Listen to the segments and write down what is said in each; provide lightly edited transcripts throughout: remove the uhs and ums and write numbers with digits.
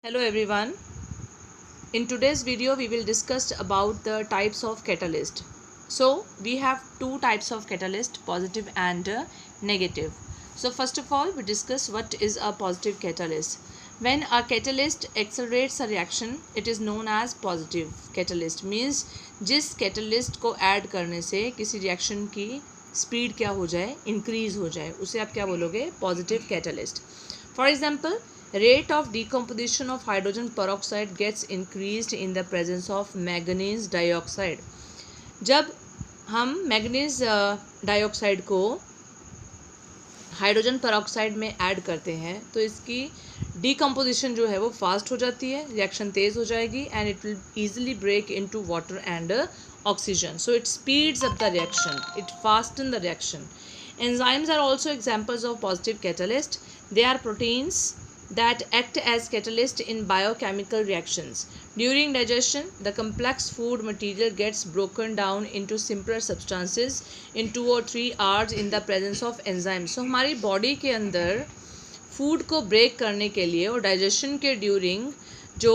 Hello everyone. In today's video we will discuss about the types of catalyst. So we have two types of catalyst, positive and negative. So first of all we discuss what is a positive catalyst. When a catalyst accelerates a reaction it is known as positive catalyst. Means जिस catalyst को add करने से किसी reaction की speed क्या हो जाए, increase हो जाए, उसे आप क्या बोलोगे, positive catalyst. For example, rate of decomposition of hydrogen peroxide gets increased in the presence of manganese dioxide. जब हम मैंगनीज डाइऑक्साइड को हाइड्रोजन पेरोक्साइड में ऐड करते हैं तो इसकी डिकम्पोजिशन जो है वो फास्ट हो जाती है, रिएक्शन तेज़ हो जाएगी and it will easily break into water and oxygen. So it speeds up the reaction, it fasten the reaction. Enzymes are also examples of positive catalyst. They are proteins that act as catalyst in biochemical reactions. During digestion, the complex food material gets broken down into simpler substances in 2 or 3 hours in the presence of enzymes. So हमारी body के अंदर food को break करने के लिए और digestion के during जो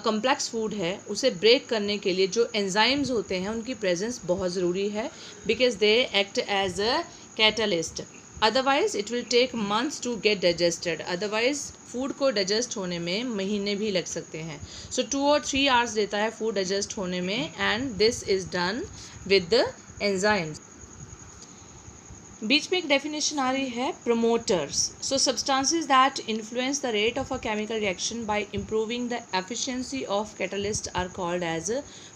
कम्प्लेक्स फूड है उसे ब्रेक करने के लिए जो एंजाइम्स होते हैं उनकी प्रेजेंस बहुत ज़रूरी है because they act as a catalyst. Otherwise it will take months to get digested. Otherwise food को डाइजेस्ट होने में महीने भी लग सकते हैं. सो 2 और 3 आवर्स लेता है फूड डाइजेस्ट होने में and this is done with the enzymes. बीच में एक डेफिनेशन आ रही है promoters. So substances that influence the rate of a chemical reaction by improving the efficiency of catalyst are called as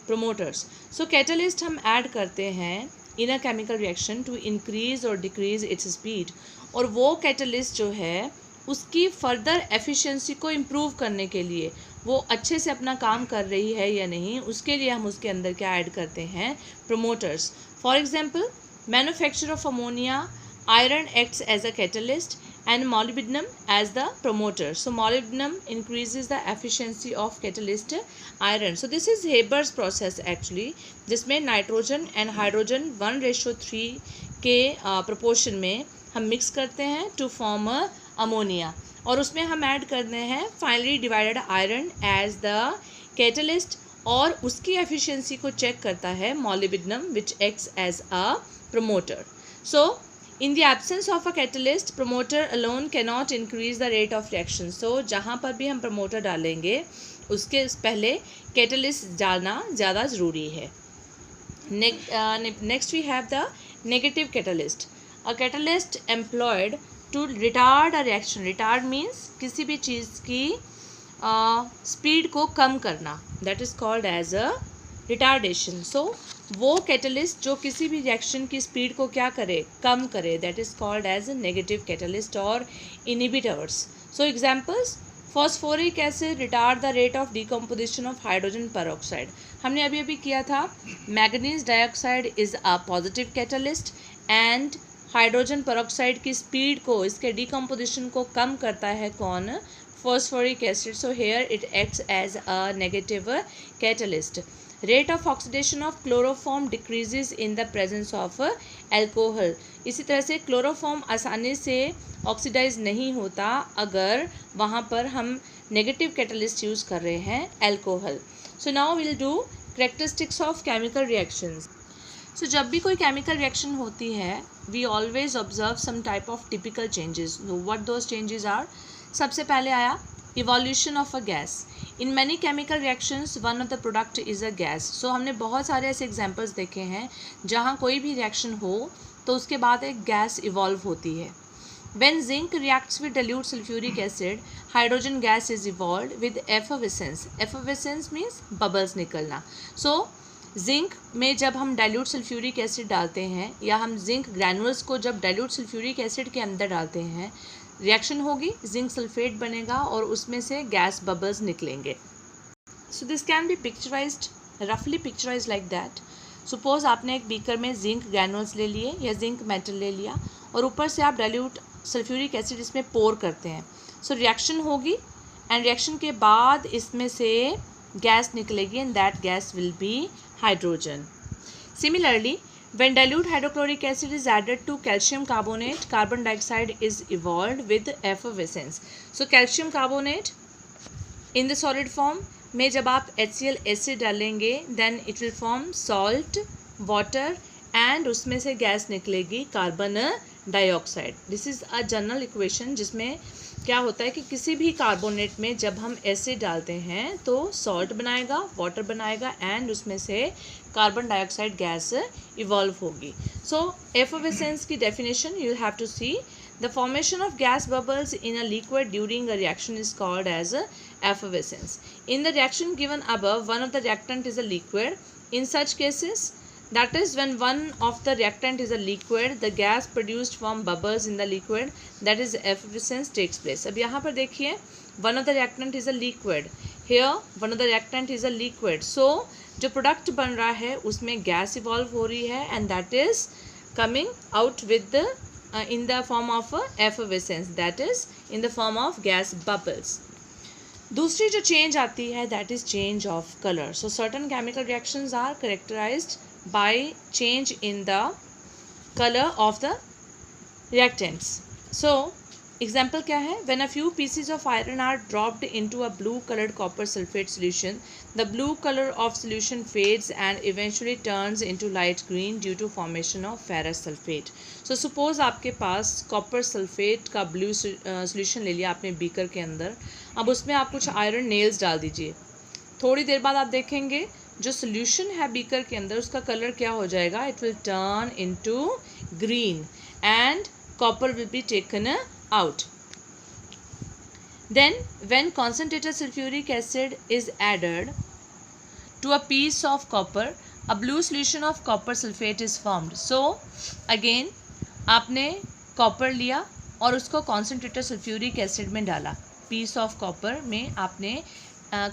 promoters. So catalyst हम add करते हैं in a chemical reaction to increase और decrease its speed. और वो catalyst जो है उसकी further efficiency को इम्प्रूव करने के लिए, वो अच्छे से अपना काम कर रही है या नहीं, उसके लिए हम उसके अंदर क्या ऐड करते हैं, promoters. For example, manufacture of ammonia, iron acts as a catalyst and molybdenum as the promoter. So molybdenum increases the efficiency of catalyst iron. So this is Haber's process actually, जिसमें nitrogen and hydrogen 1:3 के proportion में हम mix करते हैं to form ammonia और उसमें हम add करते हैं finally divided iron as the catalyst और उसकी एफिशिएंसी को चेक करता है molybdenum which acts as a promoter. So in the absence of a catalyst, promoter alone cannot increase the rate of reaction. So जहाँ पर भी हम promoter डालेंगे उसके पहले catalyst डालना ज़्यादा ज़रूरी है. Next we have the negative catalyst. A catalyst employed to retard a reaction. Retard means किसी भी चीज़ की स्पीड को कम करना, that is called as a retardation. So वो कैटलिस्ट जो किसी भी रिएक्शन की स्पीड को क्या करे, कम करे, that is called as negative catalyst और inhibitors. So examples, phosphoric acid retard the rate of decomposition of hydrogen peroxide. हमने अभी अभी किया था, manganese dioxide is a positive catalyst and hydrogen peroxide की स्पीड को, इसके डिकम्पोजिशन को कम करता है कौन, phosphoric acid. So here it acts as a negative catalyst. Rate of oxidation of chloroform decreases in the presence of alcohol. इसी तरह से क्लोरोफॉर्म आसानी से ऑक्सीडाइज नहीं होता अगर वहाँ पर हम नेगेटिव कैटलिस्ट यूज़ कर रहे हैं, alcohol. So now will do characteristics of chemical reactions. So जब भी कोई केमिकल रिएक्शन होती है we always observe some type of typical changes. What those changes are? सबसे पहले आया evolution of a gas. In many chemical reactions one of the product is a gas. So हमने बहुत सारे ऐसे एग्जांपल्स देखे हैं जहाँ कोई भी रिएक्शन हो तो उसके बाद एक गैस इवॉल्व होती है. When zinc reacts with dilute sulphuric acid hydrogen gas is evolved with effervescence. Effervescence means bubbles निकलना. सो जिंक में जब हम डाइल्यूट सल्फ्यूरिक एसिड डालते हैं या हम जिंक ग्रैनुअल्स को जब डाइल्यूट सल्फ्यूरिक एसिड के अंदर डालते हैं, रिएक्शन होगी, जिंक सल्फेट बनेगा और उसमें से गैस बबल्स निकलेंगे. So this can be picturised, रफली पिक्चराइज लाइक दैट. सपोज आपने एक बीकर में जिंक ग्रैनुअल्स ले लिए या जिंक मेटल ले लिया और ऊपर से आप डाइल्यूट सल्फ्यूरिक एसिड इसमें पोर करते हैं. सो रिएक्शन होगी एंड रिएक्शन के बाद इसमें से गैस निकलेगी and that gas will be hydrogen. Similarly, when dilute hydrochloric acid is added to calcium carbonate, carbon dioxide is evolved with effervescence. So calcium carbonate in the solid form में जब आप HCl acid डालेंगे then it will form salt, water and उसमें से gas निकलेगी carbon dioxide. This is a general equation जिसमें क्या होता है कि किसी भी कार्बोनेट में जब हम एसिड डालते हैं तो सॉल्ट बनाएगा, वाटर बनाएगा एंड उसमें से कार्बन डाइऑक्साइड गैस इवॉल्व होगी. सो एफर्वेसेंस की definition you have to see. The formation of gas bubbles in a liquid during a reaction is called as effervescence. In the reaction given above, one of the reactant is a liquid. In such cases, that is when one of the reactant is a liquid, the gas produced from bubbles in the liquid, that is effervescence takes place. अब यहाँ पर देखिए, one of the reactant is a liquid. Here, one of the reactant is a liquid. So, जो product बन रहा है उसमें gas evolve हो रही है and that is coming out with the in the form of effervescence, that is in the form of gas bubbles. दूसरी जो change आती है that is change of color. So certain chemical reactions are characterized by change in the color of the reactants. So example क्या है? When a few pieces of iron are dropped into a blue colored copper sulfate solution, the blue color of solution fades and eventually turns into light green due to formation of ferrous sulfate. So suppose आपके पास copper sulfate का blue solution ले लिया आपने beaker के अंदर. अब उसमें आप कुछ iron nails डाल दीजिए. थोड़ी देर बाद आप देखेंगे जो solution है बीकर के अंदर उसका कलर क्या हो जाएगा? It will turn into green and copper will be taken out. Then when concentrated sulfuric acid is added to a piece of copper, a blue solution of copper sulfate is formed. So again आपने copper लिया और उसको concentrated sulfuric acid में डाला. piece of copper में आपने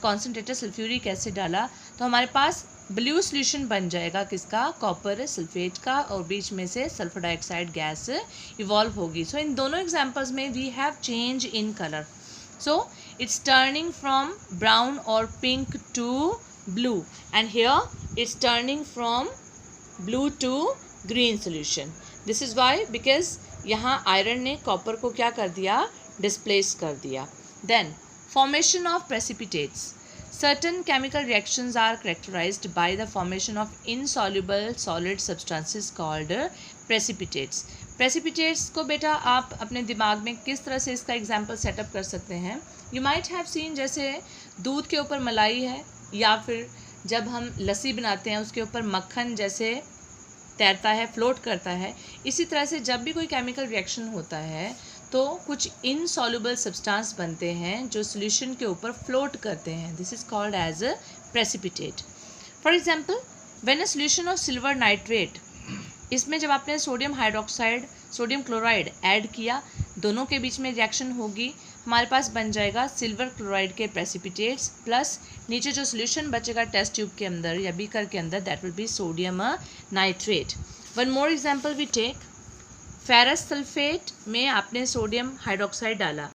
concentrated sulfuric acid डाला तो हमारे पास ब्लू सोल्यूशन बन जाएगा किसका? कॉपर सल्फेट का और बीच में से सल्फर डाइऑक्साइड गैस इवॉल्व होगी. सो इन दोनों एग्जांपल्स में we have change in colour. So it's turning from brown और pink to blue and here it's turning from blue to green solution. This is why because यहाँ iron ने copper को क्या कर दिया? डिस्प्लेस कर दिया. Then formation of precipitates. Certain chemical reactions are characterized by the formation of insoluble solid substances called precipitates. Precipitates को बेटा आप अपने दिमाग में किस तरह से इसका एग्जाम्पल सेटअप कर सकते हैं? You might have seen जैसे दूध के ऊपर मलाई है या फिर जब हम लस्सी बनाते हैं उसके ऊपर मक्खन जैसे तैरता है, फ्लोट करता है. इसी तरह से जब भी कोई केमिकल रिएक्शन होता है तो कुछ इनसॉल्युबल सब्सटेंस बनते हैं जो सॉल्यूशन के ऊपर फ्लोट करते हैं. This is called as a precipitate. For example when a solution of silver nitrate, इसमें जब आपने sodium hydroxide, sodium chloride add किया, दोनों के बीच में रिएक्शन होगी, हमारे पास बन जाएगा सिल्वर क्लोराइड के प्रेसिपिटेट्स प्लस नीचे जो सॉल्यूशन बचेगा टेस्ट ट्यूब के अंदर या बीकर के अंदर that will be sodium nitrate. One more example we take. Ferrous sulphate में आपने सोडियम हाइड्रोक्साइड डाला,